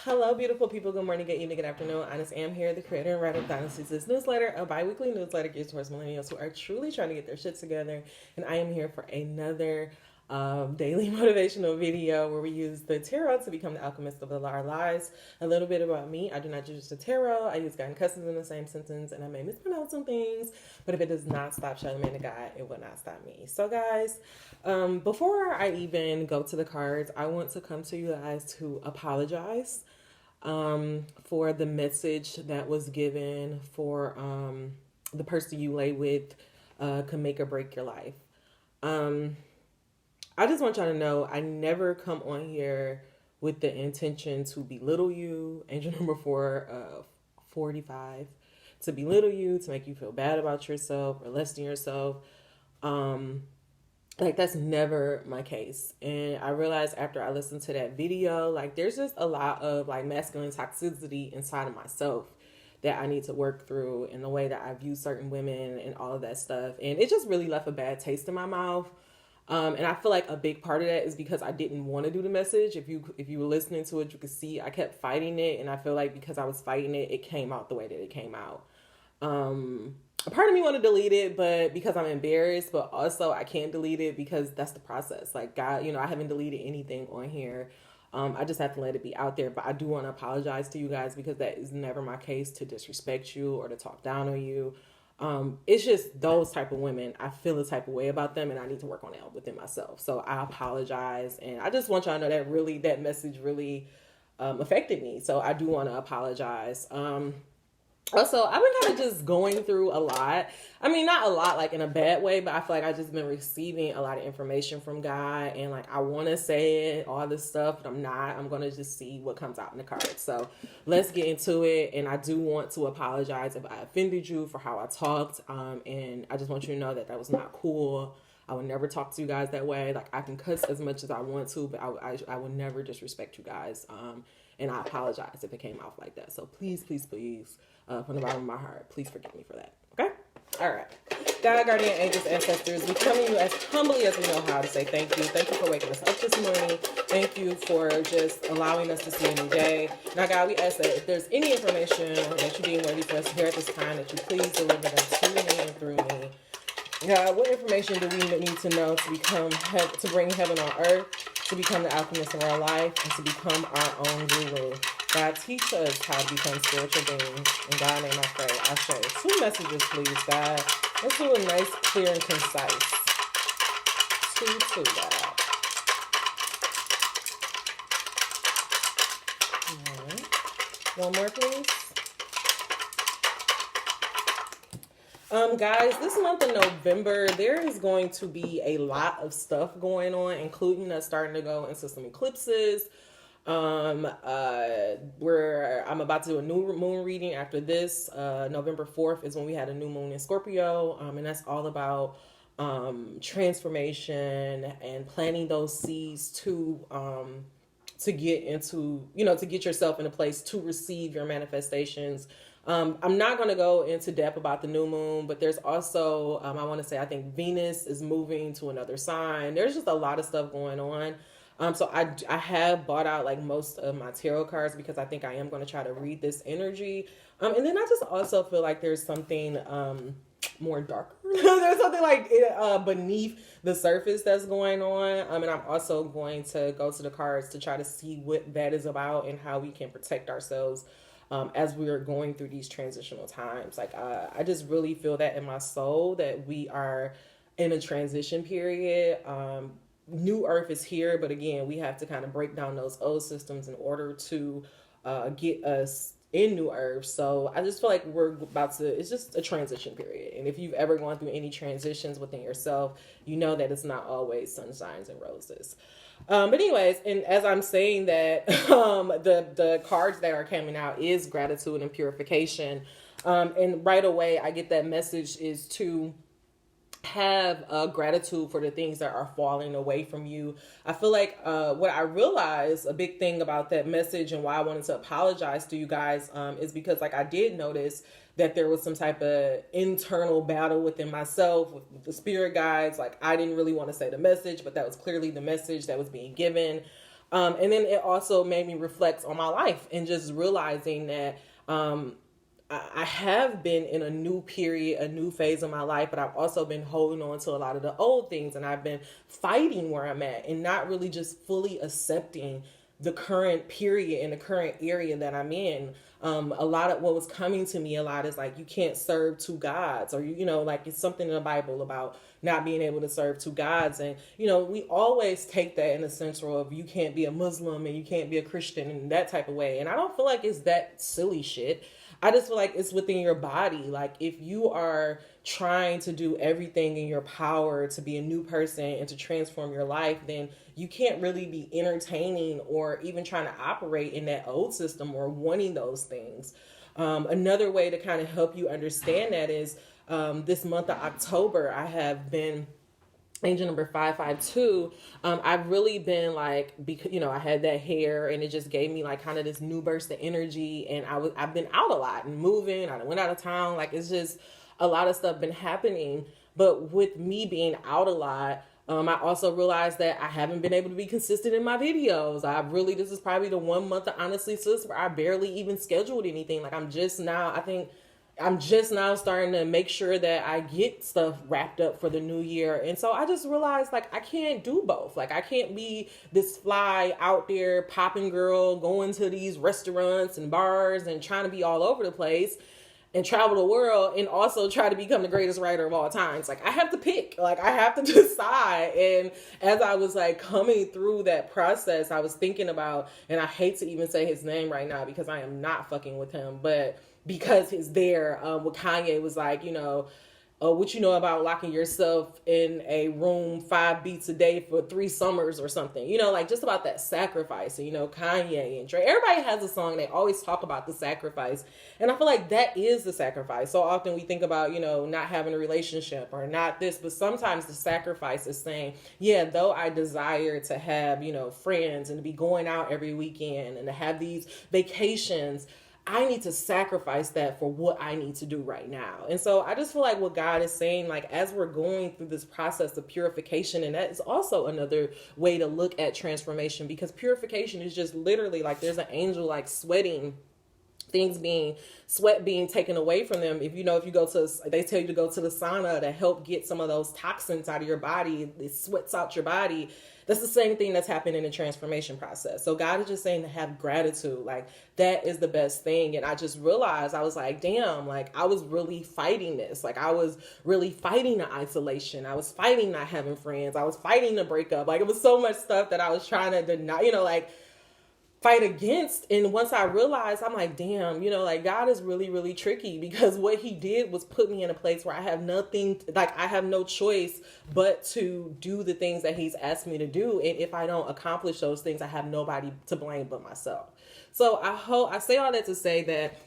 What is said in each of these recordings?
Hello, beautiful people. Good morning, good evening, good afternoon. Honest Am here, the creator and writer of Dynasties newsletter, a bi-weekly newsletter geared towards millennials who are truly trying to get their shit together. And I am here for another daily motivational video where we use the tarot to become the alchemist of our lives. A little bit about me. I do not use the tarot. I use God and cousins in the same sentence, and I may mispronounce some things, but if it does not stop Charlamagne the God, it will not stop me. So guys, before I even go to the cards, I want to come to you guys to apologize for the message that was given for the person you lay with can make or break your life. I just want y'all to know I never come on here with the intention to belittle you. Angel number 45, to belittle you, to make you feel bad about yourself or less than yourself. Like, that's never my case. And I realized after I listened to that video, like, there's just a lot of like masculine toxicity inside of myself that I need to work through, in the way that I view certain women and all of that stuff. And it just really left a bad taste in my mouth. And I feel like a big part of that is because I didn't want to do the message. If you were listening to it, you could see I kept fighting it. And I feel like because I was fighting it, it came out the way that it came out. A part of me want to delete it, but because I'm embarrassed, but also I can't delete it because that's the process. Like, God, I haven't deleted anything on here. I just have to let it be out there. But I do want to apologize to you guys because that is never my case, to disrespect you or to talk down on you. It's just those type of women. I feel a type of way about them, and I need to work on that within myself. So I apologize, and I just want y'all to know that that message really affected me. So I do want to apologize. Also, I've been kind of just going through a lot. I mean, not a lot like in a bad way, but I feel like I've just been receiving a lot of information from God, and like I want to say it, all this stuff, but I'm not. I'm going to just see what comes out in the cards. So let's get into it. And I do want to apologize if I offended you for how I talked. And I just want you to know that that was not cool. I would never talk to you guys that way. Like, I can cuss as much as I want to, but I would never disrespect you guys. And I apologize if it came off like that. So please, please, please, from the bottom of my heart, please forgive me for that. Okay? All right. God, guardian angels, ancestors, we come to you as humbly as we know how to say thank you. Thank you for waking us up this morning. Thank you for just allowing us to see a new day. Now, God, we ask that if there's any information that you deem worthy for us to hear at this time, that you please deliver them to me and through me. God, what information do we need to know to bring heaven on earth, to become the alchemist of our life, and to become our own guru? God, teach us how to become spiritual beings. In God's name I pray. I say 2 messages, please, God. Let's do a nice, clear, and concise. 2, God. All right. One more, please. Guys, this month of November, there is going to be a lot of stuff going on, including us starting to go into some eclipses. Where I'm about to do a new moon reading after this. November 4th is when we had a new moon in Scorpio. And that's all about transformation and planting those seeds to get into, to get yourself in a place to receive your manifestations. I'm not going to go into depth about the new moon, but there's also, I want to say, I think Venus is moving to another sign. There's just a lot of stuff going on. So I have bought out like most of my tarot cards because I think I am going to try to read this energy. And then I just also feel like there's something more darker. There's something like beneath the surface that's going on. And I'm also going to go to the cards to try to see what that is about and how we can protect ourselves as we are going through these transitional times. Like, I just really feel that in my soul that we are in a transition period. New Earth is here, but again, we have to kind of break down those old systems in order to get us in New Earth. So I just feel like it's just a transition period. And if you've ever gone through any transitions within yourself, you know that it's not always sunshines and roses. But anyways, and as I'm saying that, the cards that are coming out is gratitude and purification. And right away, I get that message is to have gratitude for the things that are falling away from you. I feel like what I realized, a big thing about that message and why I wanted to apologize to you guys is because like I did notice that there was some type of internal battle within myself with the spirit guides. Like, I didn't really want to say the message, but that was clearly the message that was being given. And then it also made me reflect on my life and just realizing that I have been in a new period, a new phase of my life, but I've also been holding on to a lot of the old things, and I've been fighting where I'm at and not really just fully accepting the current period and the current area that I'm in. A lot of what was coming to me a lot is like, you can't serve two gods, or, like it's something in the Bible about not being able to serve two gods. And, we always take that in the sense of you can't be a Muslim and you can't be a Christian in that type of way. And I don't feel like it's that silly shit. I just feel like it's within your body. Like, if you are trying to do everything in your power to be a new person and to transform your life, then you can't really be entertaining or even trying to operate in that old system or wanting those things. Another way to kind of help you understand that is this month of October, I have been angel number 552. I've really been like, because I had that hair, and it just gave me like kind of this new burst of energy, and I've been out a lot and moving. I went out of town. Like, it's just a lot of stuff been happening. But with me being out a lot, I also realized that I haven't been able to be consistent in my videos. This is probably the 1 month of Honestly Sis where I barely even scheduled anything. Like, I'm just now starting to make sure that I get stuff wrapped up for the new year. And so I just realized, like, I can't do both. Like, I can't be this fly out there popping girl going to these restaurants and bars and trying to be all over the place and travel the world and also try to become the greatest writer of all times. Like, I have to pick. Like, I have to decide. And as I was like coming through that process, I was thinking about, and I hate to even say his name right now because I am not fucking with him, but because he's there, what Kanye was like, what you know about locking yourself in a room 5 beats a day for 3 summers or something, like just about that sacrifice. And, Kanye and Dre, everybody has a song. They always talk about the sacrifice. And I feel like that is the sacrifice. So often we think about, not having a relationship or not this, but sometimes the sacrifice is saying, yeah, though I desire to have, friends and to be going out every weekend and to have these vacations, I need to sacrifice that for what I need to do right now. And so I just feel like what God is saying, like, as we're going through this process of purification, and that is also another way to look at transformation, because purification is just literally like there's an angel like sweating, sweat being taken away from them. If you go to, they tell you to go to the sauna to help get some of those toxins out of your body. It sweats out your body. That's the same thing that's happened in the transformation process. So God is just saying to have gratitude. Like, that is the best thing. And I just realized, I was like, damn, like, I was really fighting this. Like, I was really fighting the isolation. I was fighting not having friends. I was fighting the breakup. Like, it was so much stuff that I was trying to deny, fight against. And once I realized, I'm like, damn, like, God is really, really tricky, because what he did was put me in a place where I have nothing, like, I have no choice but to do the things that he's asked me to do. And if I don't accomplish those things, I have nobody to blame but myself. So I say all that to say that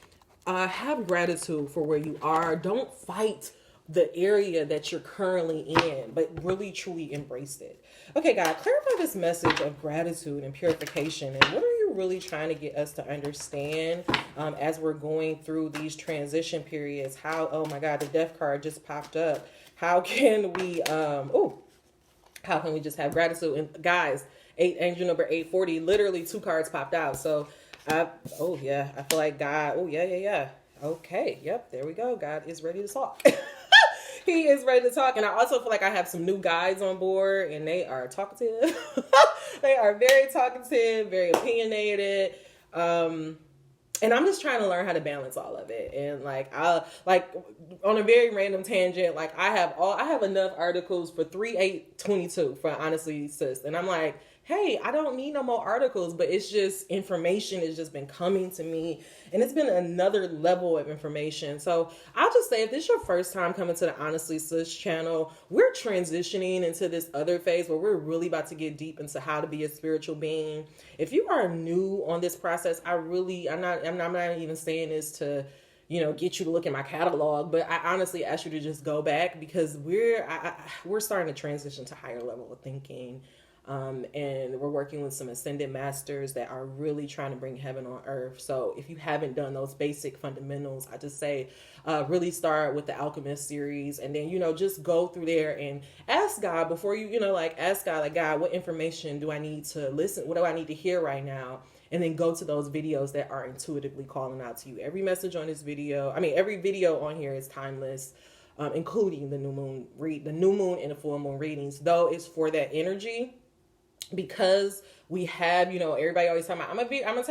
have gratitude for where you are. Don't fight the area that you're currently in, but really truly embrace it. Okay, God, clarify this message of gratitude and purification, and what are you really trying to get us to understand as we're going through these transition periods? How, oh my God, the death card just popped up. How can we just have gratitude? And guys, angel number 840, literally 2 cards popped out. So I feel like God, okay, yep, there we go. God is ready to talk. He is ready to talk. And I also feel like I have some new guides on board, and they are talkative. They are very talkative, very opinionated. And I'm just trying to learn how to balance all of it. And on a very random tangent, like I have enough articles for 3/8/22 for Honestly Sis. And I'm like, hey, I don't need no more articles, but it's just information has just been coming to me, and it's been another level of information. So I'll just say, if this is your first time coming to the Honestly Sis channel, we're transitioning into this other phase where we're really about to get deep into how to be a spiritual being. If you are new on this process, I'm not even saying this to, get you to look at my catalog, but I honestly ask you to just go back, because we're starting to transition to higher level of thinking. And we're working with some ascended masters that are really trying to bring heaven on earth. So if you haven't done those basic fundamentals, I just say really start with the Alchemist series, and then, just go through there and ask God before you, ask God, like, God, what information do I need to listen? What do I need to hear right now? And then go to those videos that are intuitively calling out to you. Every message on this video, every video on here is timeless, including the new moon and the full moon readings, though it's for that energy. Because we have, everybody always talking about, I'm a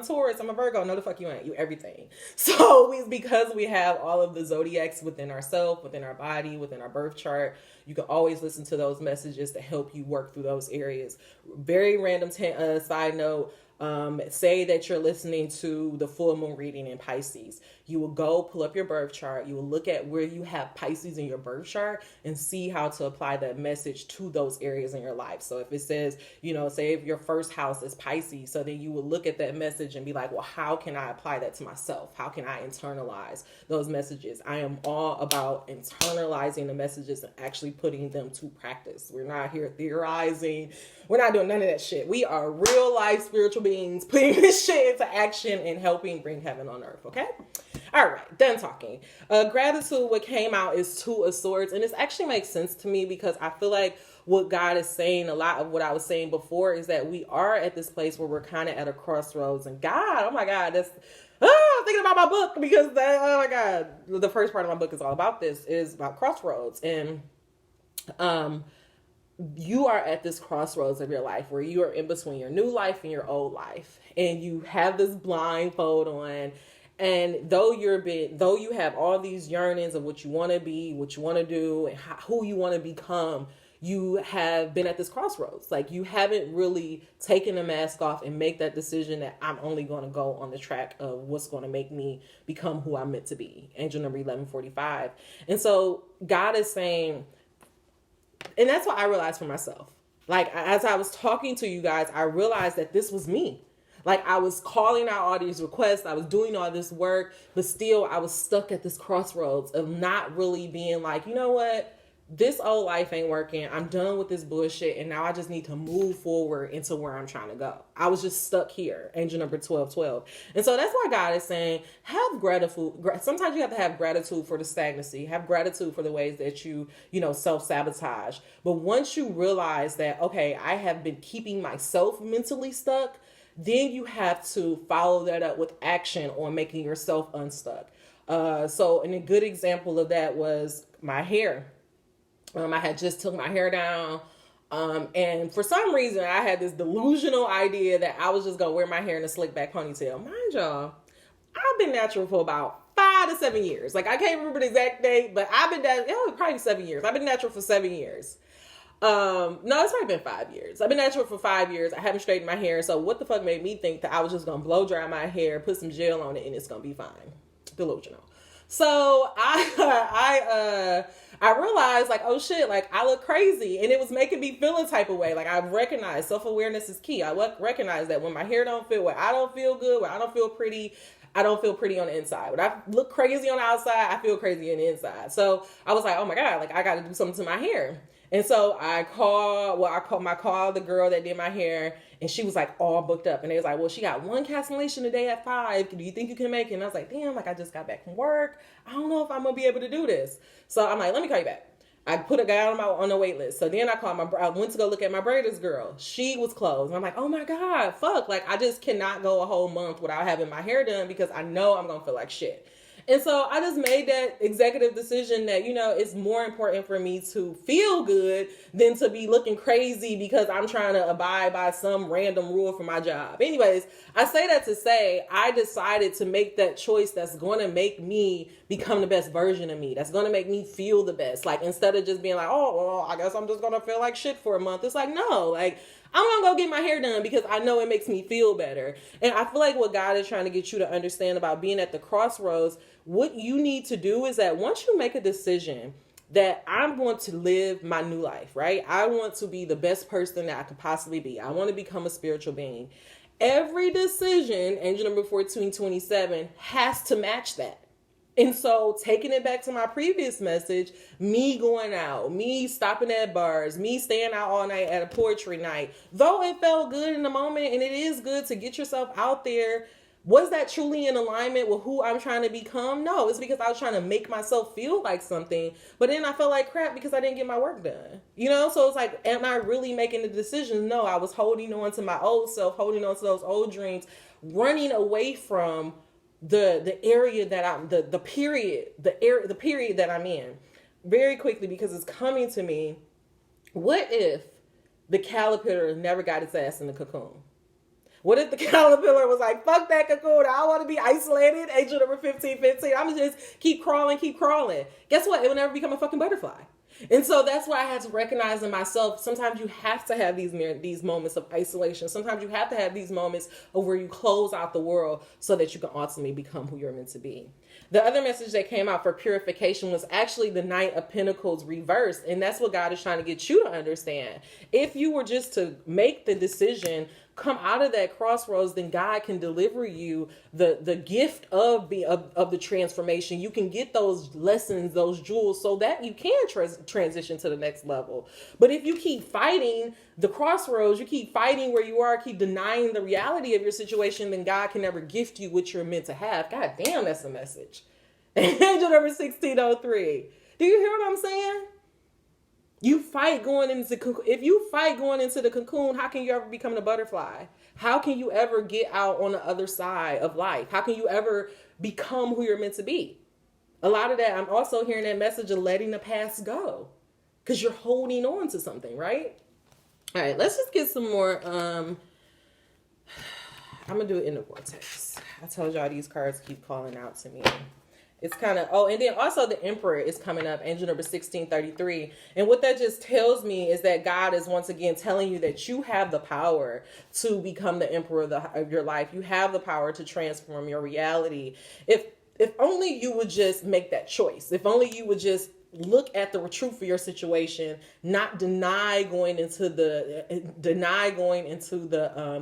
Taurus, I'm a Virgo. No, the fuck you ain't. You everything. So because we have all of the zodiacs within ourselves, within our body, within our birth chart, you can always listen to those messages to help you work through those areas. Very random side note. Say that you're listening to the full moon reading in Pisces. You will go pull up your birth chart. You will look at where you have Pisces in your birth chart and see how to apply that message to those areas in your life. So if it says, say if your first house is Pisces, so then you will look at that message and be like, well, how can I apply that to myself? How can I internalize those messages? I am all about internalizing the messages and actually putting them to practice. We're not here theorizing. We're not doing none of that shit. We are real life spiritual beings putting this shit into action and helping bring heaven on earth. Okay? All right, done talking. Gratitude, what came out is Two of Swords. And this actually makes sense to me because I feel like what God is saying, a lot of what I was saying before, is that we are at this place where we're kind of at a crossroads. And God, oh my God, I'm thinking about my book because, oh my God, the first part of my book is all about this, is about crossroads. And you are at this crossroads of your life where you are in between your new life and your old life. And you have this blindfold on. And though you have all these yearnings of what you want to be, what you want to do, and who you want to become, you have been at this crossroads. Like, you haven't really taken the mask off and make that decision that I'm only going to go on the track of what's going to make me become who I'm meant to be. Angel number 1145. And so God is saying, and that's what I realized for myself. Like, as I was talking to you guys, I realized that this was me. Like, I was calling out all these requests. I was doing all this work, but still I was stuck at this crossroads of not really being like, you know what? This old life ain't working. I'm done with this bullshit. And now I just need to move forward into where I'm trying to go. I was just stuck here. Angel number 1212. And so that's why God is saying, have gratitude. Sometimes you have to have gratitude for the stagnancy. Have gratitude for the ways that you self-sabotage. But once you realize that, okay, I have been keeping myself mentally stuck, then you have to follow that up with action on making yourself unstuck. So a good example of that was my hair. I had just took my hair down. And for some reason, I had this delusional idea that I was just going to wear my hair in a slick back ponytail. Mind y'all, I've been natural for about 5 to 7 years. Like, I can't remember the exact date, but I've been natural, probably 7 years. I've been natural for 7 years. No, it's probably been 5 years. I've been natural for 5 years. I haven't straightened my hair. So what the fuck made me think that I was just going to blow dry my hair, put some gel on it, and it's going to be fine? Delusional. So I realized, like, oh shit, like, I look crazy, and it was making me feel a type of way. Like, I recognized self-awareness is key. I recognize that when my hair don't fit, where I don't feel good, where I don't feel pretty, I don't feel pretty on the inside. When I look crazy on the outside, I feel crazy on the inside. So I was like, oh my God, like, I got to do something to my hair. And so I called the girl that did my hair, and she was like all booked up. And they was like, well, she got one cancellation today at 5. Do you think you can make it? And I was like, damn, like, I just got back from work. I don't know if I'm going to be able to do this. So I'm like, let me call you back. I put a guy on the wait list. So then I went to go look at my braiders girl. She was closed. And I'm like, oh my God, fuck. Like, I just cannot go a whole month without having my hair done because I know I'm going to feel like shit. And so I just made that executive decision that, it's more important for me to feel good than to be looking crazy because I'm trying to abide by some random rule for my job. Anyways, I say that to say I decided to make that choice that's going to make me become the best version of me. That's going to make me feel the best. Like, instead of just being like, oh, well, I guess I'm just going to feel like shit for a month. It's like, no, like, I'm going to go get my hair done because I know it makes me feel better. And I feel like what God is trying to get you to understand about being at the crossroads, what you need to do is that once you make a decision that I'm going to live my new life, right? I want to be the best person that I could possibly be. I want to become a spiritual being. Every decision, angel number 1427, has to match that. And so taking it back to my previous message, me going out, me stopping at bars, me staying out all night at a poetry night, though it felt good in the moment, and it is good to get yourself out there, was that truly in alignment with who I'm trying to become? No, it's because I was trying to make myself feel like something, but then I felt like crap because I didn't get my work done. You know, so it's like, am I really making the decisions? No, I was holding on to my old self, holding on to those old dreams, running away from the area that I'm the period that I'm in. Very quickly, because it's coming to me. What if the caterpillar never got its ass in the cocoon? What if the caterpillar was like, fuck that cocoon, I want to be isolated, angel number 1515, I'm just keep crawling. Guess what? It will never become a fucking butterfly. And so that's why I had to recognize in myself, sometimes you have to have these moments of isolation. Sometimes you have to have these moments of where you close out the world so that you can ultimately become who you're meant to be. The other message that came out for purification was actually the Knight of Pentacles reversed. And that's what God is trying to get you to understand. If you were just to make the decision, come out of that crossroads, then God can deliver you the gift of the transformation. You can get those lessons, those jewels, so that you can transition to the next level. But if you keep fighting the crossroads, you keep fighting where you are, keep denying the reality of your situation, then God can never gift you what you're meant to have. God damn, that's a message. Angel number 1603. Do you hear what I'm saying? You fight going into if you fight going into the cocoon, how can you ever become the butterfly? How can you ever get out on the other side of life? How can you ever become who you're meant to be? A lot of that, I'm also hearing that message of letting the past go, because you're holding on to something, right? All right, let's just get some more. I'm gonna do it in the vortex. I told y'all these cards keep calling out to me. It's kind of, and then also the Emperor is coming up, angel number 1633. And what that just tells me is that God is once again telling you that you have the power to become the Emperor of your life. You have the power to transform your reality. If only you would just make that choice. If only you would just look at the truth of your situation, not deny going into the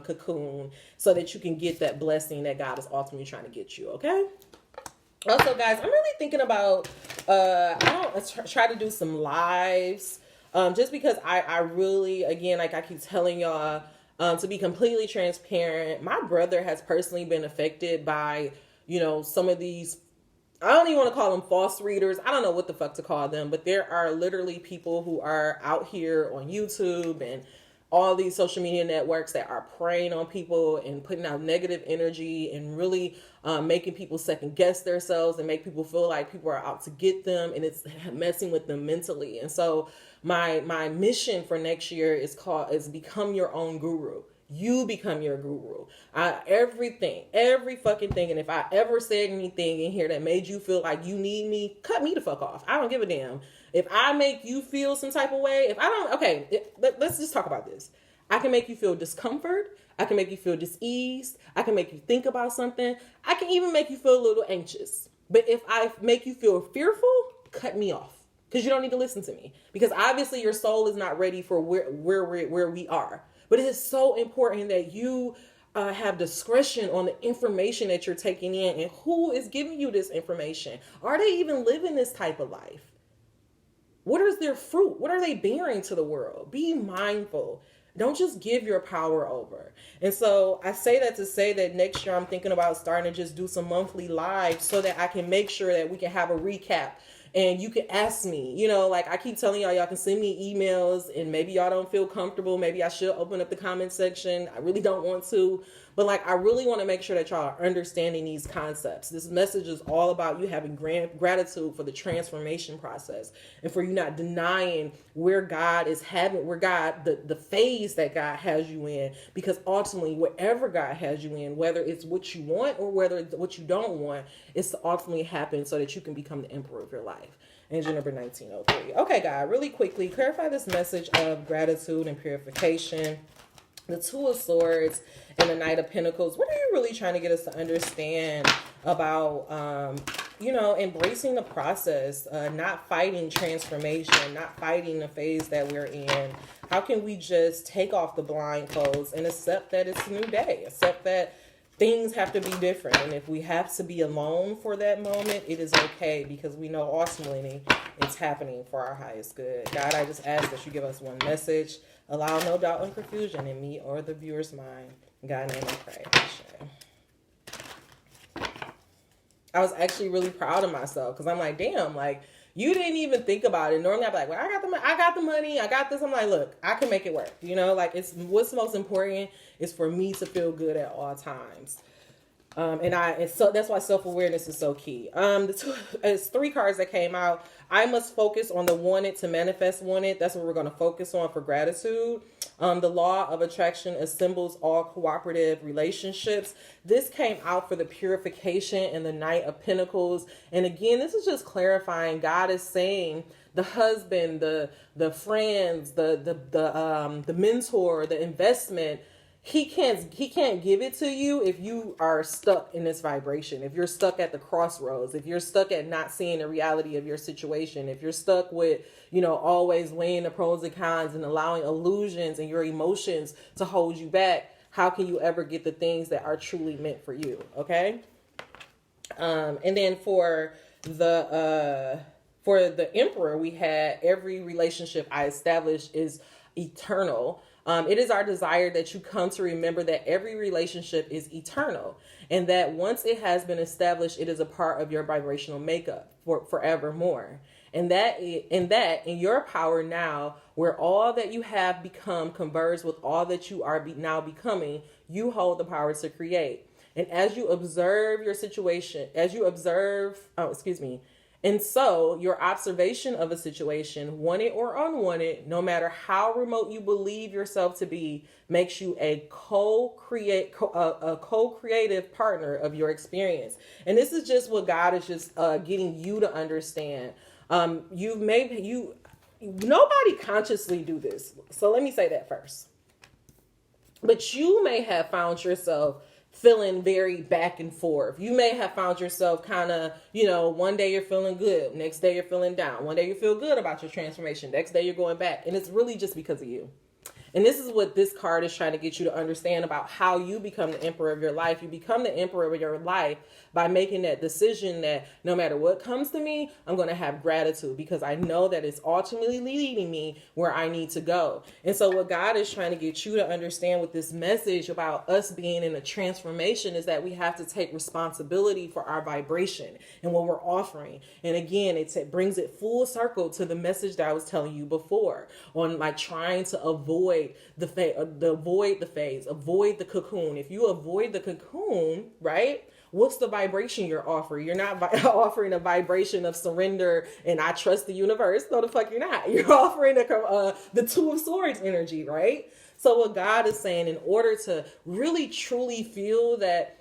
cocoon, so that you can get that blessing that God is ultimately trying to get you. Okay. Also, guys, I'm really thinking about, try to do some lives, just because I really, again, like I keep telling y'all, to be completely transparent, my brother has personally been affected by, some of these, I don't even want to call them false readers. I don't know what the fuck to call them, but there are literally people who are out here on YouTube and all these social media networks that are preying on people and putting out negative energy and really making people second guess themselves and make people feel like people are out to get them, and it's messing with them mentally. And so my mission for next year is become your own guru. You become your guru. Every fucking thing. And if I ever said anything in here that made you feel like you need me, cut me the fuck off. I don't give a damn. If I make you feel some type of way, let's just talk about this. I can make you feel discomfort. I can make you feel dis-ease. I can make you think about something. I can even make you feel a little anxious. But if I make you feel fearful, cut me off. Because you don't need to listen to me. Because obviously your soul is not ready for where we are. But it is so important that you have discretion on the information that you're taking in and who is giving you this information. Are they even living this type of life? What is their fruit? What are they bearing to the world? Be mindful. Don't just give your power over. And so I say that to say that next year I'm thinking about starting to just do some monthly lives so that I can make sure that we can have a recap. And you can ask me, like I keep telling y'all can send me emails, and maybe y'all don't feel comfortable. Maybe I should open up the comment section. I really don't want to, but I really want to make sure that y'all are understanding these concepts. This message is all about you having gratitude for the transformation process, and for you not denying where God is the phase that God has you in, because ultimately whatever God has you in, whether it's what you want or whether it's what you don't want, it's to ultimately happen so that you can become the emperor of your life. Angel number 1903. Okay, God, really quickly, clarify this message of gratitude and purification. The Two of Swords and the Knight of Pentacles. What are you really trying to get us to understand about, embracing the process, not fighting transformation, not fighting the phase that we're in? How can we just take off the blindfolds and accept that it's a new day? Accept that things have to be different. And if we have to be alone for that moment, it is okay, because we know ultimately it's happening for our highest good. God, I just ask that you give us one message. Allow no doubt and confusion in me or the viewer's mind. In God's name I pray. I was actually really proud of myself, because I'm like, damn, like, you didn't even think about it. Normally I'd be like, well, I got the money, I got this. I'm like, look, I can make it work. You know, like, it's what's most important is for me to feel good at all times. And so that's why self-awareness is so key. It's 3 cards that came out. I must focus on the wanted to manifest wanted. That's what we're going to focus on for gratitude. The law of attraction assembles all cooperative relationships. This came out for the purification and the Knight of Pentacles. And again, this is just clarifying. God is saying the husband, the friends, the mentor, the investment. He can't give it to you if you are stuck in this vibration. If you're stuck at the crossroads, if you're stuck at not seeing the reality of your situation, if you're stuck with, always weighing the pros and cons and allowing illusions and your emotions to hold you back, how can you ever get the things that are truly meant for you? Okay. And then for the Emperor, we had every relationship I established is eternal. It is our desire that you come to remember that every relationship is eternal, and that once it has been established, it is a part of your vibrational makeup for forevermore. And that in your power now, where all that you have become converges with all that you are now becoming, you hold the power to create. And as you observe your situation, and so your observation of a situation, wanted or unwanted, no matter how remote you believe yourself to be, makes you a co-creative partner of your experience. And this is just what God is just getting you to understand. Nobody consciously do this. So let me say that first. But you may have found yourself feeling very back and forth. You may have found yourself kind of, one day you're feeling good, next day you're feeling down. One day you feel good about your transformation, next day you're going back. And it's really just because of you. And this is what this card is trying to get you to understand about how you become the emperor of your life. You become the emperor of your life by making that decision that no matter what comes to me, I'm going to have gratitude, because I know that it's ultimately leading me where I need to go. And so what God is trying to get you to understand with this message about us being in a transformation is that we have to take responsibility for our vibration and what we're offering. And again, it brings it full circle to the message that I was telling you before on like trying to avoid the phase, avoid the cocoon. If you avoid the cocoon, right? What's the vibration you're offering? You're not offering a vibration of surrender and I trust the universe. No, the fuck you're not. You're offering the Two of Swords energy, right? So what God is saying, in order to really truly feel that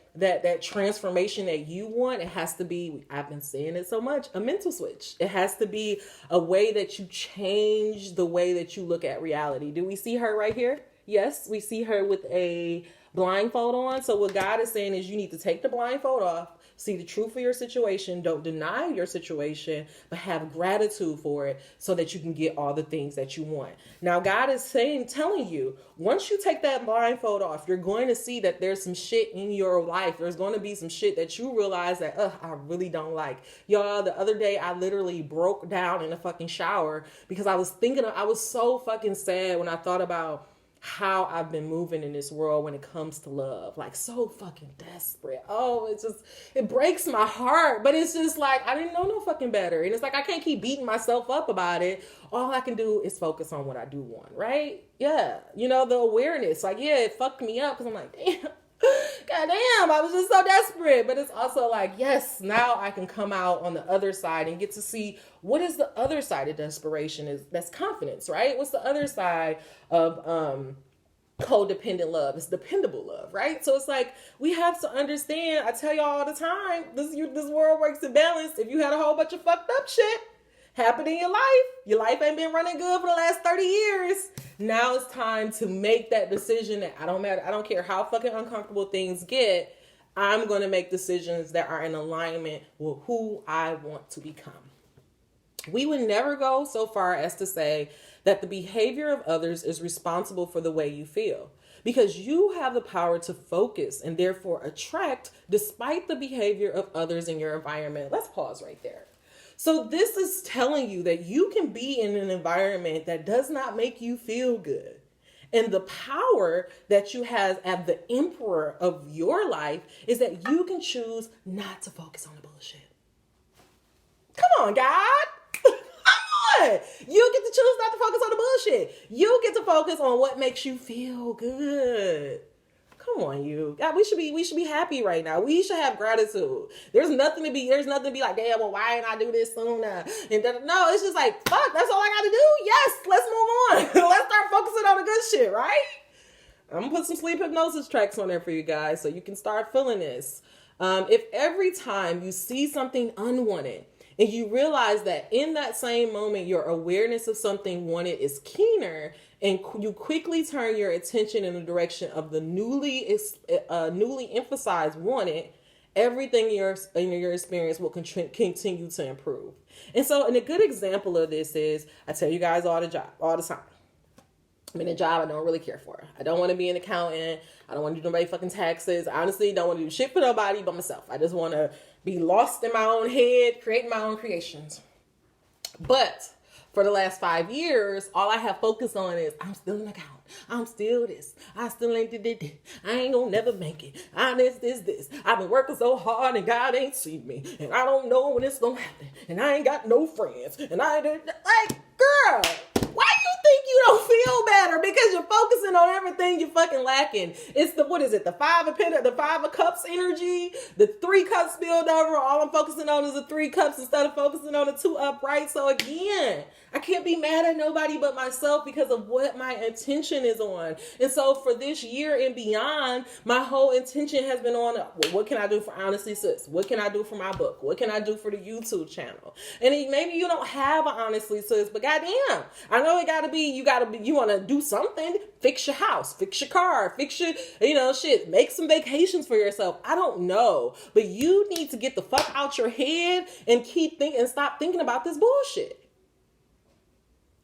transformation that you want, it has to be, I've been saying it so much, a mental switch. It has to be a way that you change the way that you look at reality. Do we see her right here? Yes, we see her with a blindfold on. So what God is saying is you need to take the blindfold off, see the truth of your situation, don't deny your situation, but have gratitude for it so that you can get all the things that you want. Now, God is telling you, once you take that blindfold off, you're going to see that there's some shit in your life. There's going to be some shit that you realize that, I really don't like. Y'all, the other day, I literally broke down in a fucking shower because I was so fucking sad when I thought about how I've been moving in this world when it comes to love. Like, so fucking desperate. Oh, it breaks my heart. But it's just like, I didn't know no fucking better. And it's like, I can't keep beating myself up about it. All I can do is focus on what I do want, right? Yeah. The awareness. Like, yeah, it fucked me up because I'm like, damn. Goddamn, I was just so desperate. But it's also like, yes, now I can come out on the other side and get to see what is the other side of desperation. That's confidence, right? What's the other side of codependent love? It's dependable love, right? So it's like, we have to understand, I tell y'all all the time, this world works in balance. If you had a whole bunch of fucked up shit happen in your life ain't been running good for the last 30 years. Now it's time to make that decision that I don't care how fucking uncomfortable things get. I'm going to make decisions that are in alignment with who I want to become. We would never go so far as to say that the behavior of others is responsible for the way you feel, because you have the power to focus and therefore attract despite the behavior of others in your environment. Let's pause right there. So this is telling you that you can be in an environment that does not make you feel good. And the power that you have as the emperor of your life is that you can choose not to focus on the bullshit. Come on, God. Come on. You get to choose not to focus on the bullshit. You get to focus on what makes you feel good. Come on, you. God, we should be happy right now. We should have gratitude. There's nothing to be like, damn, well, why didn't I do this sooner? And no, it's just like, fuck, that's all I gotta do. Yes, let's move on. Let's start focusing on the good shit, right? I'm gonna put some sleep hypnosis tracks on there for you guys so you can start feeling this. If every time you see something unwanted and you realize that in that same moment, your awareness of something wanted is keener, and you quickly turn your attention in the direction of the newly emphasized wanted, everything in your experience will continue to improve. And so, and a good example of this is, I tell you guys all the time. I'm in a job I don't really care for. I don't want to be an accountant. I don't want to do nobody fucking taxes. I honestly don't want to do shit for nobody but myself. I just want to be lost in my own head, creating my own creations. But for the last 5 years, all I have focused on is I'm still an accountant. I'm still this. I still ain't did. I ain't gonna never make it. I'm this. I've been working so hard and God ain't seen me. And I don't know when it's gonna happen. And I ain't got no friends. And I did like, girl, why you think you don't feel better? Because you're focusing on everything you're fucking lacking. It's the 5 of cups energy, the 3 cups spilled over. All I'm focusing on is the 3 cups instead of focusing on the 2 upright. So again, I can't be mad at nobody but myself because of what my intention is on. And so for this year and beyond, my whole intention has been on, well, what can I do for Honestly Sis? What can I do for my book? What can I do for the YouTube channel? And maybe you don't have an Honestly Sis, but goddamn, I know you want to do something. Fix your house, fix your car, fix your, shit, make some vacations for yourself. I don't know, but you need to get the fuck out your head and stop thinking about this bullshit.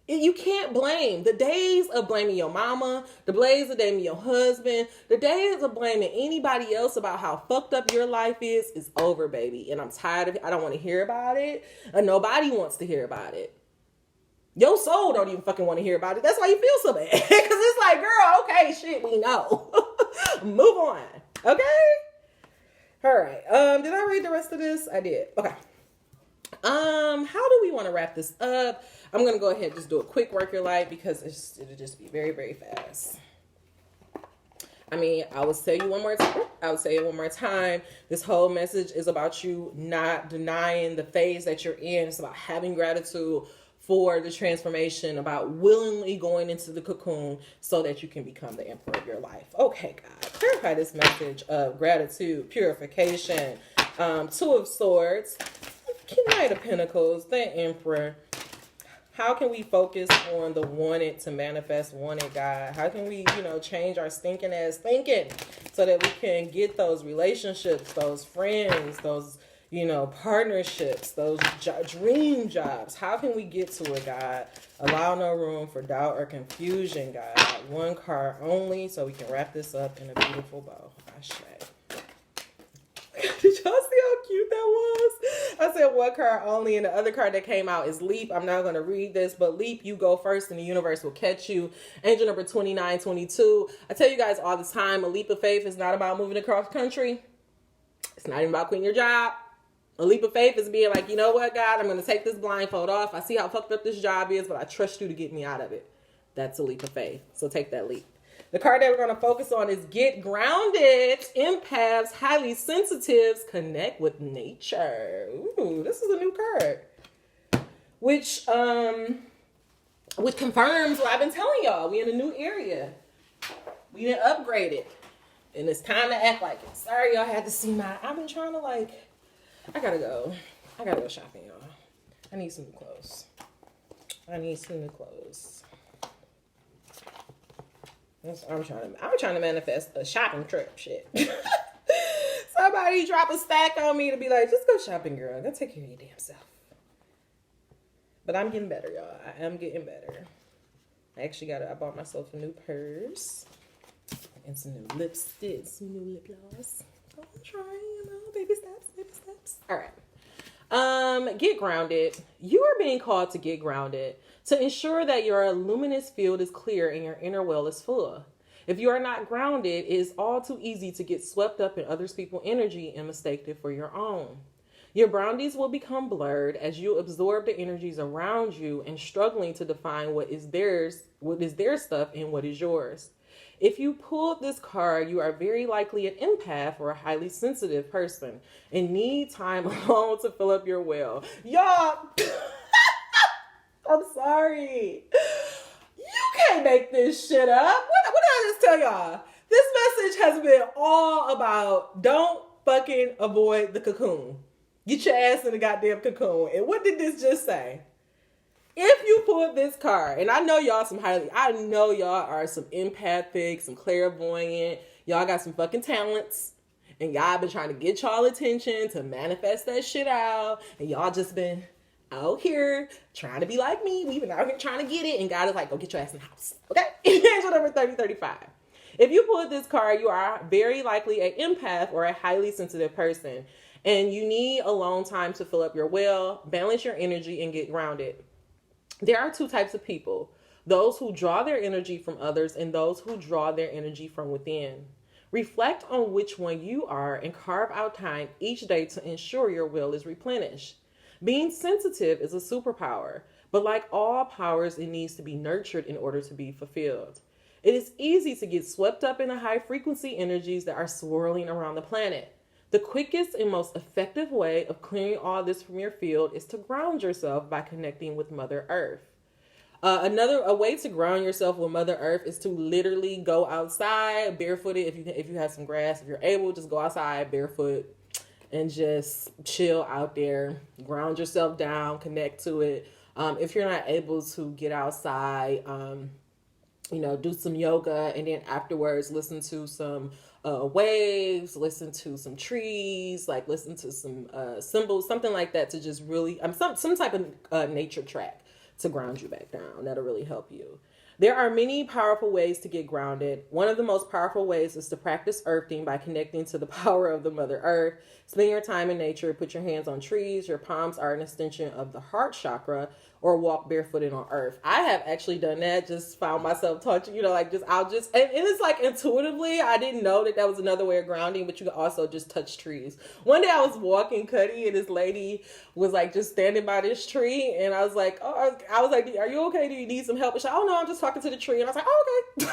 You can't blame the days of blaming your mama, the days of blaming your husband, the days of blaming anybody else about how fucked up your life is over, baby. And I'm tired of it. I don't want to hear about it. And nobody wants to hear about it. Your soul don't even fucking want to hear about it. That's why you feel so bad. Because it's like, girl, okay, shit, we know. Move on. Okay? All right. Did I read the rest of this? I did. Okay. How do we want to wrap this up? I'm going to go ahead and just do a quick work your life because it'll just be very, very fast. I mean, I will say it one more time. This whole message is about you not denying the phase that you're in. It's about having gratitude for the transformation, about willingly going into the cocoon so that you can become the emperor of your life. Okay, God, clarify this message of gratitude, purification, 2 of Swords, Knight of Pentacles, the Emperor. How can we focus on the wanted to manifest wanted, God? How can we, change our stinking ass thinking so that we can get those relationships, those friends, those, partnerships, those dream jobs? How can we get to it, God? Allow no room for doubt or confusion, God. 1 card only so we can wrap this up in a beautiful bow. Ashe. Did y'all see how cute that was? I said 1 card only, and the other card that came out is Leap. I'm not going to read this, but Leap, you go first and the universe will catch you. Angel number 2922. I tell you guys all the time, a leap of faith is not about moving across country. It's not even about quitting your job. A leap of faith is being like, you know what, God, I'm going to take this blindfold off. I see how fucked up this job is, but I trust you to get me out of it. That's a leap of faith. So take that leap. The card that we're going to focus on is Get Grounded. Empaths, highly sensitives, connect with nature. Ooh, this is a new card. Which confirms what I've been telling y'all. We in a new area. We didn't upgrade it. And it's time to act like it. Sorry y'all had to see I've been trying to I gotta go shopping, y'all. I need some new clothes. I'm trying to manifest a shopping trip. Shit. Somebody drop a stack on me to be like, just go shopping, girl. Go take care of your damn self. But I'm getting better, y'all. I am getting better. I bought myself a new purse. And some new lipstick, some new lip gloss. I'm trying, baby steps, baby steps. All right. Get grounded. You are being called to get grounded to ensure that your luminous field is clear and your inner well is full. If you are not grounded, it is all too easy to get swept up in other people's energy and mistake it for your own. Your boundaries will become blurred as you absorb the energies around you and struggling to define what is their stuff and what is yours. If you pulled this card, you are very likely an empath or a highly sensitive person and need time alone to fill up your well. Y'all, I'm sorry. You can't make this shit up. What did I just tell y'all? This message has been all about don't fucking avoid the cocoon. Get your ass in the goddamn cocoon. And what did this just say? If you pulled this card, and I know y'all are some empathic, some clairvoyant, y'all got some fucking talents, and y'all been trying to get y'all attention to manifest that shit out, and y'all just been out here trying to be like me. We've been out here trying to get it, and God is like, go get your ass in the house. Okay? Angel number 3035. If you pulled this card, you are very likely an empath or a highly sensitive person, and you need alone time to fill up your well, balance your energy, and get grounded. There are two types of people, those who draw their energy from others and those who draw their energy from within. Reflect on which one you are and carve out time each day to ensure your will is replenished. Being sensitive is a superpower, but like all powers, it needs to be nurtured in order to be fulfilled. It is easy to get swept up in the high frequency energies that are swirling around the planet. The quickest and most effective way of clearing all this from your field is to ground yourself by connecting with Mother Earth. A way to ground yourself with Mother Earth is to literally go outside barefooted. If you have some grass, if you're able, just go outside barefoot and just chill out there. Ground yourself down, connect to it. If you're not able to get outside, do some yoga, and then afterwards listen to some waves, listen to some trees, like listen to some symbols, something like that, to just really some type of nature track to ground you back down. That'll really help you. There are many powerful ways to get grounded. One of the most powerful ways is to practice earthing by connecting to the power of the Mother Earth. Spend your time in nature, put your hands on trees, your palms are an extension of the heart chakra, or walk barefooted on earth. I have actually done that, just found myself touching, and it's like intuitively, I didn't know that was another way of grounding, but you can also just touch trees. One day I was walking Cuddy and this lady was like just standing by this tree, and I was like, are you okay? Do you need some help? And she's like, oh no, I'm just talking to the tree. And I was like, oh, okay.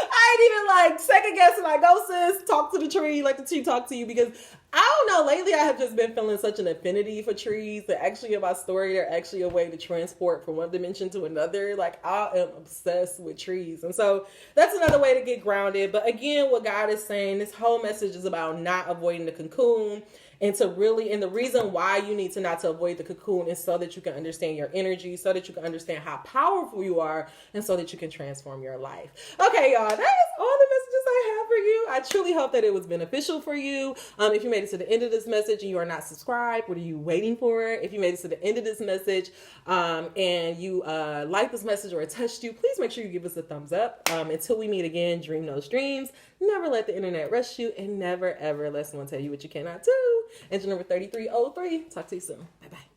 I ain't even like second guessing, like, go sis, talk to the tree, let the tree talk to you, because I don't know, lately I have just been feeling such an affinity for trees that actually in my story, they're actually a way to transport from one dimension to another. Like, I am obsessed with trees. And so that's another way to get grounded. But again, what God is saying, this whole message is about not avoiding the cocoon. And the reason why you need to not to avoid the cocoon is so that you can understand your energy, so that you can understand how powerful you are, and so that you can transform your life. Okay, y'all, that is all the messages I have for you. I truly hope that it was beneficial for you. If you made it to the end of this message and you are not subscribed, what are you waiting for? If you made it to the end of this message and you like this message or it touched you, please make sure you give us a thumbs up. Until we meet again, dream those dreams. Never let the internet rush you, and never ever let someone tell you what you cannot do. Angel number 3303. Talk to you soon. Bye-bye.